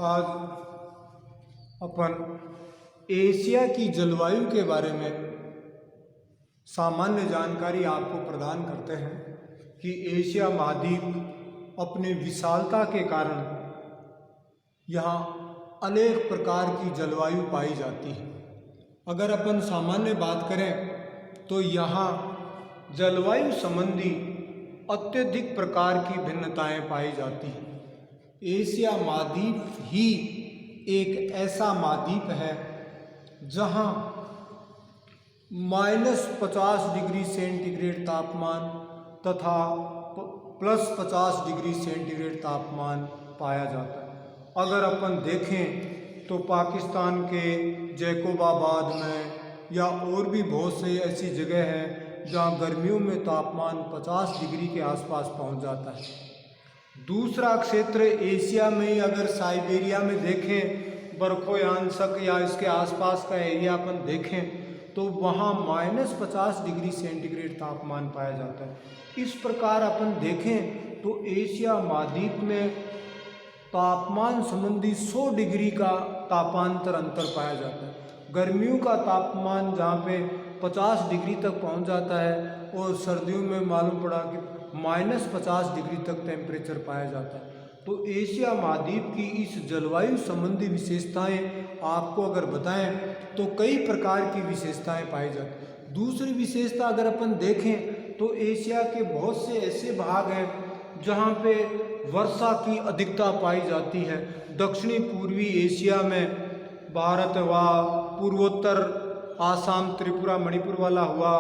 आज अपन एशिया की जलवायु के बारे में सामान्य जानकारी आपको प्रदान करते हैं कि एशिया महाद्वीप अपने विशालता के कारण यहाँ अनेक प्रकार की जलवायु पाई जाती है। अगर अपन सामान्य बात करें तो यहाँ जलवायु संबंधी अत्यधिक प्रकार की भिन्नताएं पाई जाती हैं। एशिया महाद्वीप ही एक ऐसा महाद्वीप है जहाँ -50 डिग्री सेंटीग्रेड तापमान तथा +50 डिग्री सेंटीग्रेड तापमान पाया जाता है। अगर अपन देखें तो पाकिस्तान के जैकोबाबाद में या और भी बहुत से ऐसी जगह हैं जहाँ गर्मियों में तापमान 50 डिग्री के आसपास पहुँच जाता है। दूसरा क्षेत्र एशिया में अगर साइबेरिया में देखें, बर्फोयांशक या इसके आसपास का एरिया अपन देखें तो वहाँ -50 डिग्री सेंटीग्रेड तापमान पाया जाता है। इस प्रकार अपन देखें तो एशिया महाद्वीप में तापमान संबंधी 100 डिग्री का तापांतर अंतर पाया जाता है। गर्मियों का तापमान जहाँ पे 50 डिग्री तक पहुँच जाता है और सर्दियों में मालूम पड़ा कि -50 डिग्री तक टेम्परेचर पाया जाता है। तो एशिया महाद्वीप की इस जलवायु संबंधी विशेषताएं आपको अगर बताएं तो कई प्रकार की विशेषताएं पाई जाती हैं। दूसरी विशेषता अगर अपन देखें तो एशिया के बहुत से ऐसे भाग हैं जहां पे वर्षा की अधिकता पाई जाती है। दक्षिणी पूर्वी एशिया में भारत हुआ, पूर्वोत्तर आसाम, त्रिपुरा, मणिपुर वाला हुआ,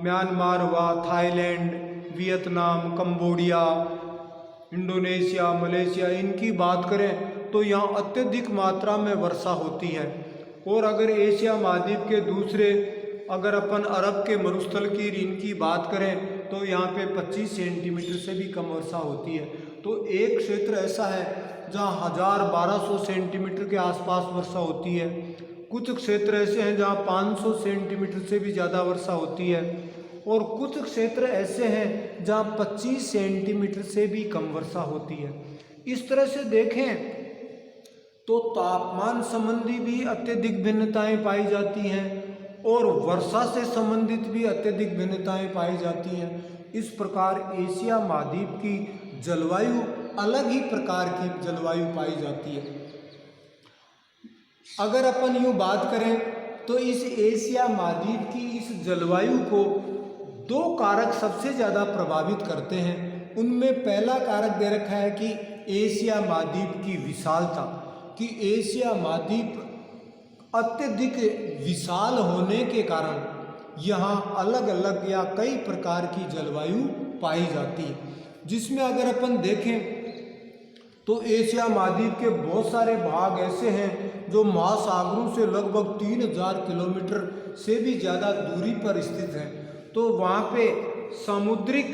म्यांमार हुआ, Thailand, Vietnam, Cambodia, Indonesia, Malaysia, इनकी बात करें तो यहाँ अत्यधिक मात्रा में वर्षा होती है। और अगर एशिया महाद्वीप के दूसरे अगर अपन अरब के मरुस्थल की इनकी बात करें तो यहाँ पे 25 सेंटीमीटर से भी कम वर्षा होती है। तो एक क्षेत्र ऐसा है जहाँ 1000-1200 सेंटीमीटर के आसपास वर्षा होती है। कुछ क्षेत्र ऐसे हैं जहाँ 500 सेंटीमीटर से भी ज़्यादा वर्षा होती है और कुछ क्षेत्र ऐसे हैं जहाँ 25 सेंटीमीटर से भी कम वर्षा होती है। इस तरह से देखें तो तापमान संबंधी भी अत्यधिक भिन्नताएं पाई जाती हैं और वर्षा से संबंधित भी अत्यधिक भिन्नताएं पाई जाती हैं। इस प्रकार एशिया महाद्वीप की जलवायु अलग ही प्रकार की जलवायु पाई जाती है। अगर अपन यूँ बात करें तो इस एशिया महाद्वीप की इस जलवायु को 2 कारक सबसे ज़्यादा प्रभावित करते हैं। उनमें पहला कारक दे रखा है कि एशिया महाद्वीप की विशालता, कि एशिया महाद्वीप अत्यधिक विशाल होने के कारण यहाँ अलग अलग या कई प्रकार की जलवायु पाई जाती है। जिसमें अगर अपन देखें तो एशिया महाद्वीप के बहुत सारे भाग ऐसे हैं जो महासागरों से लगभग 3000 किलोमीटर से भी ज़्यादा दूरी पर स्थित हैं। तो वहाँ पे सामुद्रिक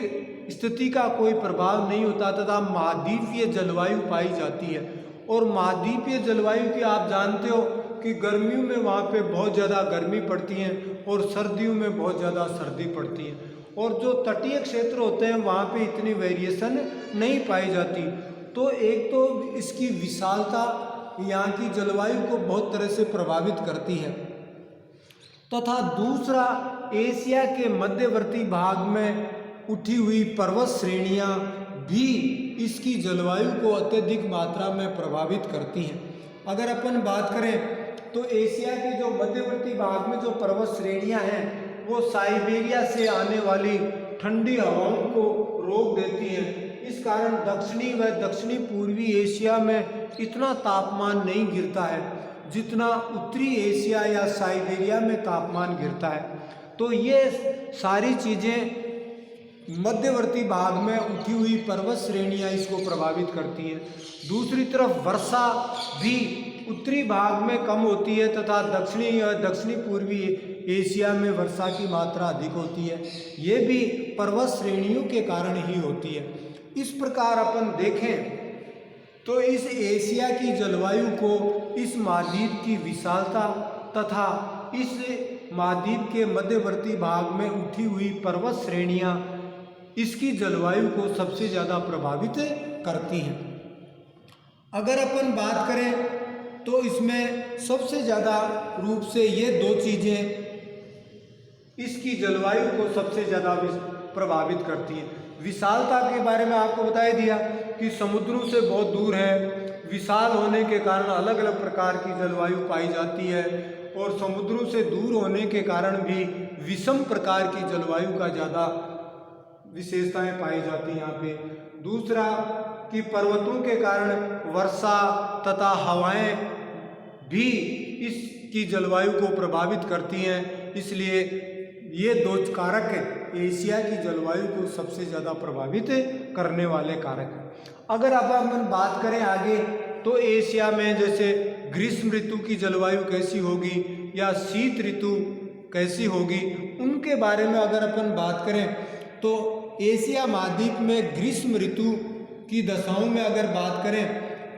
स्थिति का कोई प्रभाव नहीं होता तथा महाद्वीपीय जलवायु पाई जाती है। और महाद्वीपीय जलवायु की आप जानते हो कि गर्मियों में वहाँ पे बहुत ज़्यादा गर्मी पड़ती है और सर्दियों में बहुत ज़्यादा सर्दी पड़ती है। और जो तटीय क्षेत्र होते हैं वहाँ पे इतनी वेरिएशन नहीं पाई जाती। तो एक तो इसकी विशालता यहाँ की जलवायु को बहुत तरह से प्रभावित करती है तथा दूसरा एशिया के मध्यवर्ती भाग में उठी हुई पर्वत श्रेणियाँ भी इसकी जलवायु को अत्यधिक मात्रा में प्रभावित करती हैं। अगर अपन बात करें तो एशिया के जो मध्यवर्ती भाग में जो पर्वत श्रेणियाँ हैं वो साइबेरिया से आने वाली ठंडी हवाओं को रोक देती हैं। इस कारण दक्षिणी व दक्षिणी पूर्वी एशिया में इतना तापमान नहीं गिरता है जितना उत्तरी एशिया या साइबेरिया में तापमान गिरता है। तो ये सारी चीज़ें मध्यवर्ती भाग में उठी हुई पर्वत श्रेणियाँ इसको प्रभावित करती हैं। दूसरी तरफ वर्षा भी उत्तरी भाग में कम होती है तथा दक्षिणी पूर्वी एशिया में वर्षा की मात्रा अधिक होती है। ये भी पर्वत श्रेणियों के कारण ही होती है। इस प्रकार अपन देखें तो इस एशिया की जलवायु को इस महाद्वीप की विशालता तथा इस महाद्वीप के मध्यवर्ती भाग में उठी हुई पर्वत श्रेणियाँ इसकी जलवायु को सबसे ज़्यादा प्रभावित करती हैं। अगर अपन बात करें तो इसमें सबसे ज़्यादा रूप से ये दो चीज़ें इसकी जलवायु को सबसे ज़्यादा प्रभावित करती हैं। विशालता के बारे में आपको बता दिया कि समुद्रों से बहुत दूर है, विशाल होने के कारण अलग अलग प्रकार की जलवायु पाई जाती है, और समुद्रों से दूर होने के कारण भी विषम प्रकार की जलवायु का ज़्यादा विशेषताएं पाई जाती हैं यहाँ पे। दूसरा कि पर्वतों के कारण वर्षा तथा हवाएं भी इसकी जलवायु को प्रभावित करती हैं, इसलिए ये दो कारक एशिया की जलवायु को सबसे ज़्यादा प्रभावित करने वाले कारक हैं। अगर अब हम बात करें आगे तो एशिया में जैसे ग्रीष्म ऋतु की जलवायु कैसी होगी या शीत ऋतु कैसी होगी, उनके बारे में अगर अपन बात करें तो एशिया महाद्वीप में ग्रीष्म ऋतु की दशाओं में अगर बात करें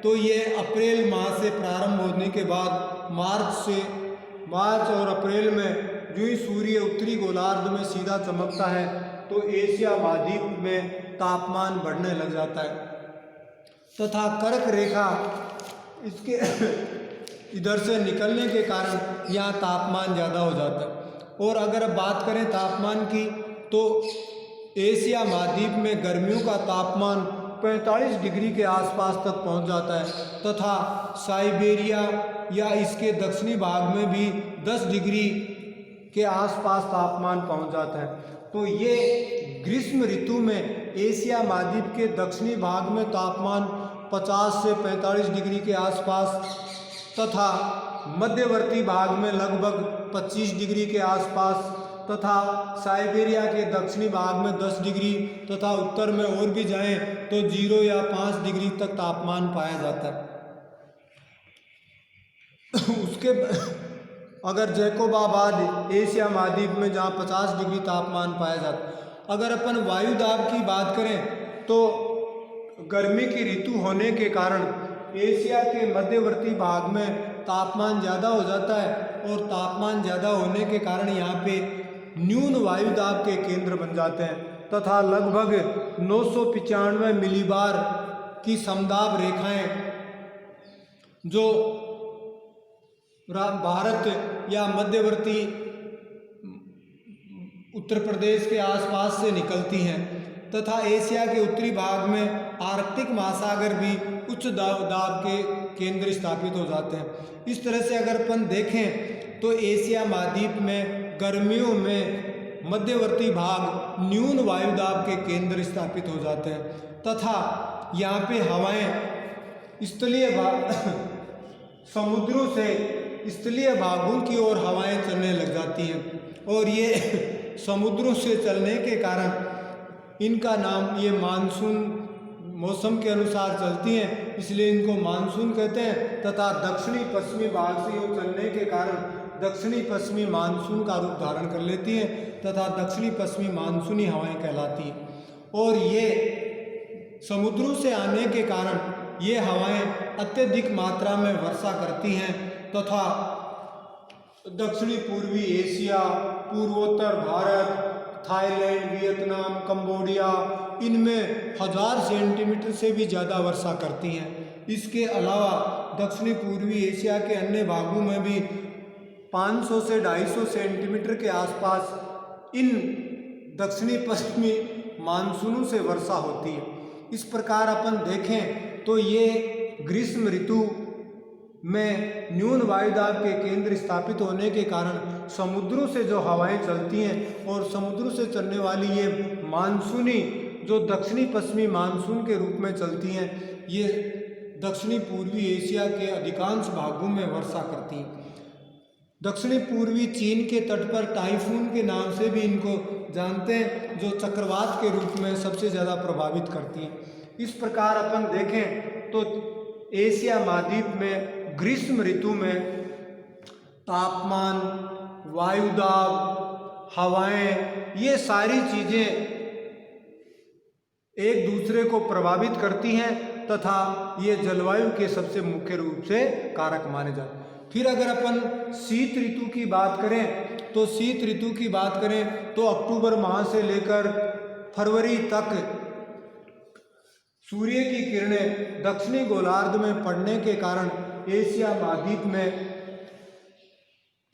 तो ये अप्रैल माह से प्रारंभ होने के बाद मार्च और अप्रैल में जो ही सूर्य उत्तरी गोलार्ध में सीधा चमकता है तो एशिया महाद्वीप में तापमान बढ़ने लग जाता है तथा कर्क रेखा इसके इधर से निकलने के कारण यहाँ तापमान ज़्यादा हो जाता है। और अगर अब बात करें तापमान की तो एशिया महाद्वीप में गर्मियों का तापमान 45 डिग्री के आसपास तक पहुँच जाता है तथा साइबेरिया या इसके दक्षिणी भाग में भी 10 डिग्री के आसपास तापमान पहुँच जाता है। तो ये ग्रीष्म ऋतु में एशिया महाद्वीप के दक्षिणी भाग में तापमान 50 से 45 डिग्री के आसपास तथा मध्यवर्ती भाग में लगभग 25 डिग्री के आसपास तथा साइबेरिया के दक्षिणी भाग में 10 डिग्री तथा उत्तर में और भी जाएं तो 0 या 5 डिग्री तक तापमान पाया जाता है। उसके अगर जैकोबाबाद एशिया महाद्वीप में जहाँ 50 डिग्री तापमान पाया जाता है। अगर अपन वायु दाब की बात करें तो गर्मी की ऋतु होने के कारण एशिया के मध्यवर्ती भाग में तापमान ज़्यादा हो जाता है और तापमान ज़्यादा होने के कारण यहाँ पे न्यून वायु दाब के केंद्र बन जाते हैं तथा लगभग 995 मिलीबार की समदाब रेखाएं जो भारत या मध्यवर्ती उत्तर प्रदेश के आसपास से निकलती हैं तथा एशिया के उत्तरी भाग में आर्कटिक महासागर भी उच्च दाब के केंद्र स्थापित हो जाते हैं। इस तरह से अगर अपन देखें तो एशिया महाद्वीप में गर्मियों में मध्यवर्ती भाग न्यून वायु दाब के केंद्र स्थापित हो जाते हैं तथा यहाँ पे हवाएं स्थलीय समुद्रों से स्थलीय भागों की ओर हवाएं चलने लग जाती हैं और ये समुद्रों से चलने के कारण इनका नाम ये मानसून मौसम के अनुसार चलती हैं इसलिए इनको मानसून कहते हैं तथा दक्षिणी पश्चिमी भाग से यूँ चलने के कारण दक्षिणी पश्चिमी मानसून का रूप धारण कर लेती हैं तथा दक्षिणी पश्चिमी मानसूनी हवाएं कहलाती हैं। और ये समुद्रों से आने के कारण ये हवाएं अत्यधिक मात्रा में वर्षा करती हैं तथा दक्षिणी पूर्वी एशिया, पूर्वोत्तर भारत, थाईलैंड, वियतनाम, कंबोडिया इनमें 1000 सेंटीमीटर से भी ज़्यादा वर्षा करती हैं। इसके अलावा दक्षिणी पूर्वी एशिया के अन्य भागों में भी 500 से 250 सेंटीमीटर के आसपास इन दक्षिणी पश्चिमी मानसूनों से वर्षा होती है। इस प्रकार अपन देखें तो ये ग्रीष्म ऋतु में न्यून वायुदाब के केंद्र स्थापित होने के कारण समुद्रों से जो हवाएं चलती हैं और समुद्रों से चलने वाली ये मानसूनी जो दक्षिणी पश्चिमी मानसून के रूप में चलती हैं ये दक्षिणी पूर्वी एशिया के अधिकांश भागों में वर्षा करती हैं। दक्षिणी पूर्वी चीन के तट पर टाइफून के नाम से भी इनको जानते हैं जो चक्रवात के रूप में सबसे ज़्यादा प्रभावित करती हैं। इस प्रकार अपन देखें तो एशिया महाद्वीप में ग्रीष्म ऋतु में तापमान, वायुदाब, हवाएं ये सारी चीज़ें एक दूसरे को प्रभावित करती हैं तथा ये जलवायु के सबसे मुख्य रूप से कारक माने जाते हैं। फिर अगर अपन शीत ऋतु की बात करें तो शीत ऋतु की बात करें तो अक्टूबर माह से लेकर फरवरी तक सूर्य की किरणें दक्षिणी गोलार्ध में पड़ने के कारण एशिया महाद्वीप में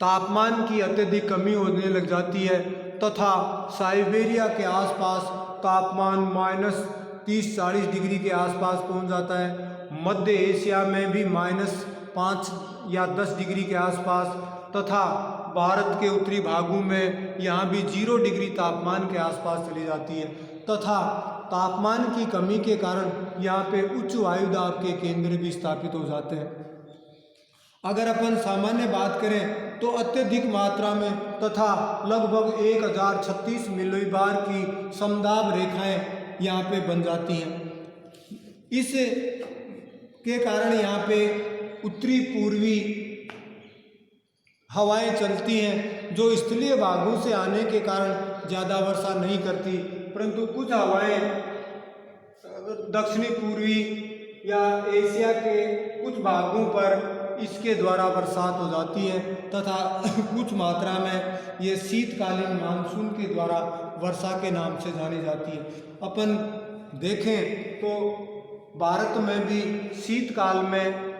तापमान की अत्यधिक कमी होने लग जाती है तथा साइबेरिया के आसपास तापमान -30-40 डिग्री के आसपास पहुंच जाता है। मध्य एशिया में भी -5 या 10 डिग्री के आसपास तथा भारत के उत्तरी भागों में यहाँ भी 0 डिग्री तापमान के आसपास चली जाती है तथा तापमान की कमी के कारण यहाँ पे उच्च वायुदाब के केंद्र भी स्थापित हो जाते हैं। अगर अपन सामान्य बात करें तो अत्यधिक मात्रा में तथा लगभग 1036 मिलीबार की समदाब रेखाएं यहाँ पे बन जाती हैं। इस के कारण यहाँ पे उत्तरी पूर्वी हवाएं चलती हैं जो स्थलीय भागों से आने के कारण ज़्यादा वर्षा नहीं करती, परंतु कुछ हवाएं दक्षिणी पूर्वी या एशिया के कुछ भागों पर इसके द्वारा बरसात हो जाती है तथा कुछ मात्रा में ये शीतकालीन मानसून के द्वारा वर्षा के नाम से जानी जाती है। अपन देखें तो भारत में भी शीतकाल में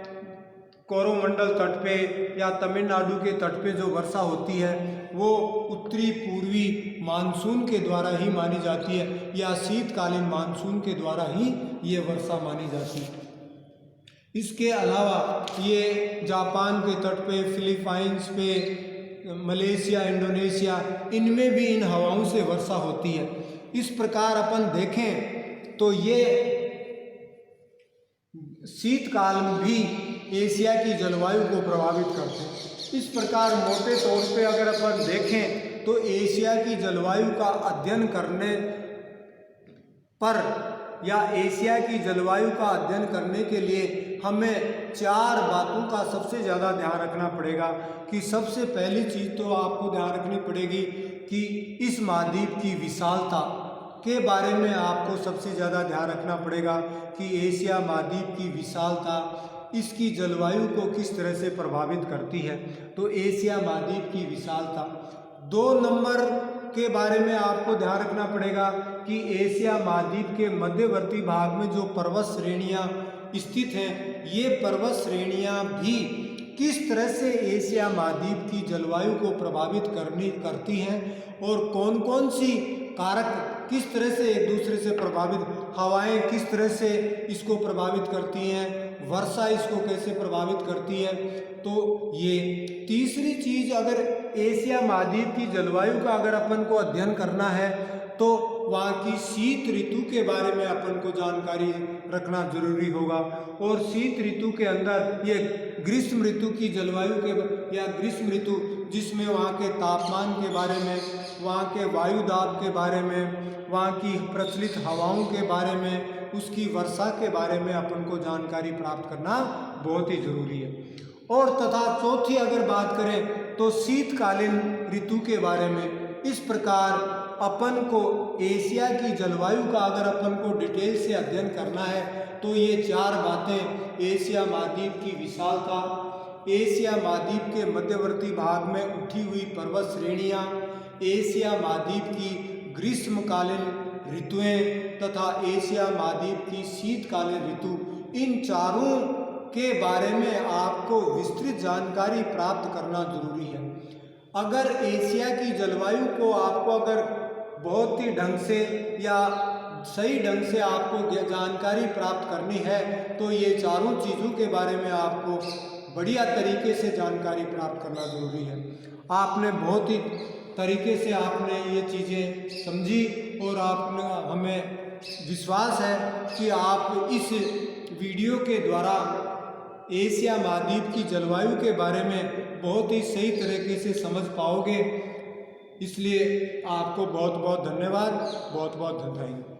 कोरोमंडल तट पे या तमिलनाडु के तट पे जो वर्षा होती है वो उत्तरी पूर्वी मानसून के द्वारा ही मानी जाती है या शीतकालीन मानसून के द्वारा ही ये वर्षा मानी जाती है। इसके अलावा ये जापान के तट पे, फिलीपाइंस पे, मलेशिया, इंडोनेशिया, इनमें भी इन हवाओं से वर्षा होती है। इस प्रकार अपन देखें तो ये शीतकाल में भी एशिया की जलवायु को प्रभावित करते हैं। इस प्रकार मोटे तौर पे अगर अपन देखें तो एशिया की जलवायु का अध्ययन करने पर या एशिया की जलवायु का अध्ययन करने के लिए हमें 4 बातों का सबसे ज़्यादा ध्यान रखना पड़ेगा। कि सबसे पहली चीज़ तो आपको ध्यान रखनी पड़ेगी कि इस महाद्वीप की विशालता के बारे में आपको सबसे ज़्यादा ध्यान रखना पड़ेगा कि एशिया महाद्वीप की विशालता इसकी जलवायु को किस तरह से प्रभावित करती है। तो एशिया महाद्वीप की विशालता। 2 नंबर के बारे में आपको ध्यान रखना पड़ेगा कि एशिया महाद्वीप के मध्यवर्ती भाग में जो पर्वत श्रेणियां स्थित हैं, ये पर्वत श्रेणियां भी किस तरह से एशिया महाद्वीप की जलवायु को प्रभावित करती हैं और कौन कौन सी कारक किस तरह से एक दूसरे से प्रभावित, हवाएं किस तरह से इसको प्रभावित करती हैं, वर्षा इसको कैसे प्रभावित करती है। तो ये तीसरी चीज़, अगर एशिया महाद्वीप की जलवायु का अगर अपन को अध्ययन करना है तो वहाँ की शीत ऋतु के बारे में अपन को जानकारी रखना जरूरी होगा। और शीत ऋतु के अंदर ये ग्रीष्म ऋतु की जलवायु के या ग्रीष्म ऋतु जिसमें वहाँ के तापमान के बारे में, वहाँ के वायु दाब के बारे में, वहाँ की प्रचलित हवाओं के बारे में, उसकी वर्षा के बारे में अपन को जानकारी प्राप्त करना बहुत ही ज़रूरी है। और तथा चौथी अगर बात करें तो शीतकालीन ऋतु के बारे में। इस प्रकार अपन को एशिया की जलवायु का अगर अपन को डिटेल से अध्ययन करना है तो ये 4 बातें, एशिया महाद्वीप की विशालता, एशिया महाद्वीप के मध्यवर्ती भाग में उठी हुई पर्वत श्रेणियाँ, एशिया महाद्वीप की ग्रीष्मकालीन ऋतुएं तथा एशिया महाद्वीप की शीतकालीन ऋतु, इन चारों के बारे में आपको विस्तृत जानकारी प्राप्त करना जरूरी है। अगर एशिया की जलवायु को आपको अगर बहुत ही ढंग से या सही ढंग से आपको जानकारी प्राप्त करनी है तो ये चारों चीज़ों के बारे में आपको बढ़िया तरीके से जानकारी प्राप्त करना जरूरी है। आपने बहुत ही तरीके से आपने ये चीज़ें समझी और आपने, हमें विश्वास है कि आप इस वीडियो के द्वारा एशिया महाद्वीप की जलवायु के बारे में बहुत ही सही तरीके से समझ पाओगे। इसलिए आपको बहुत बहुत धन्यवाद, बहुत बहुत धन्यवाद।